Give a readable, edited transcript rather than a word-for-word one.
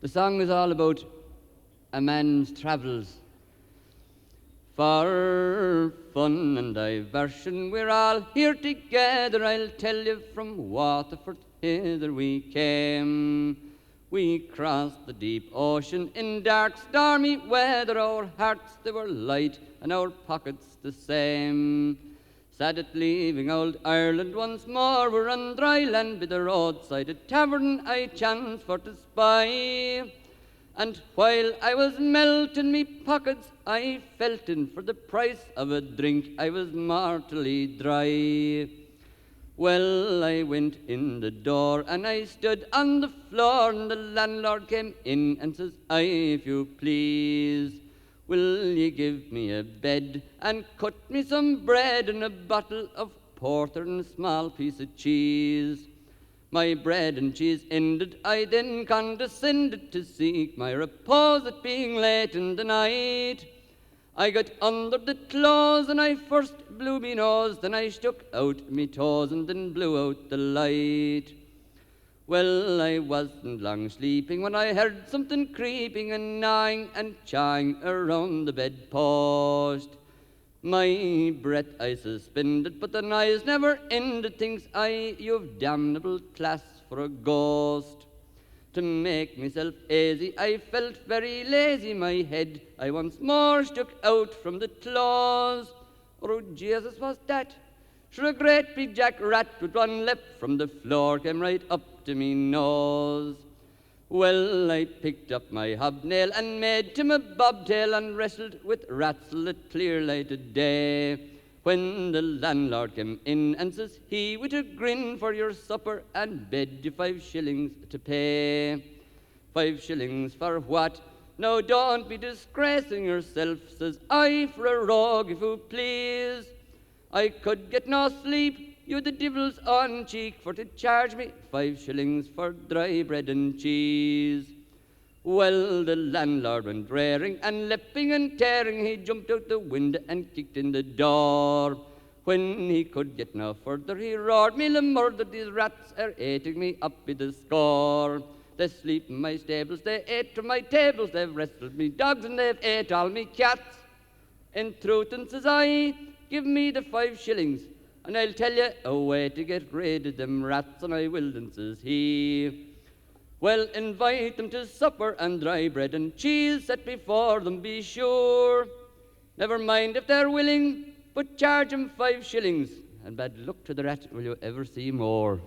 The song is all about a man's travels. For fun and diversion, we're all here together. I'll tell you, from Waterford hither we came. We crossed the deep ocean in dark, stormy weather. Our hearts, they were light, and our pockets the same. Sad at leaving old Ireland once more, we're on dry land by the roadside, a tavern I chanced for to spy. And while I was melting me pockets, I felt in for the price of a drink, I was mortally dry. Well, I went in the door and I stood on the floor, and the landlord came in and says, "Aye, if you please, will ye give me a bed and cut me some bread and a bottle of porter and a small piece of cheese?" My bread and cheese ended, I then condescended to seek my repose, it being late in the night. I got under the clothes and I first blew me nose, then I stuck out me toes and then blew out the light. Well, I wasn't long sleeping when I heard something creeping and gnawing and chawing around the bedpost. My breath I suspended, but the noise never ended. Thinks I, you've damnable class for a ghost. To make myself easy, I felt very lazy. My head I once more stuck out from the claws. Oh, Jesus, what's that? Sure, a great big jack rat with one lip from the floor came right up to me nose. Well, I picked up my hobnail and made him a bobtail and wrestled with rats till the clear light of day. When the landlord came in and says he with a grin, "For your supper and bed you 5 shillings to pay." 5 shillings for what? "Now don't be disgracing yourself," says I, "for a rogue, if you please. I could get no sleep, you the devil's own cheek, for to charge me 5 shillings for dry bread and cheese." Well, the landlord went raring and leaping and tearing. He jumped out the window and kicked in the door. When he could get no further, he roared, "Me the murder, these rats are eating me up by the score. They sleep in my stables, they ate from my tables, they've wrestled me dogs and they've ate all me cats. In truth, and says I, give me the 5 shillings, and I'll tell you a way to get rid of them rats, and I will," and says he. Well, invite them to supper and dry bread and cheese set before them, be sure. Never mind if they're willing, but charge 'em 5 shillings, and bad luck to the rat will you ever see more.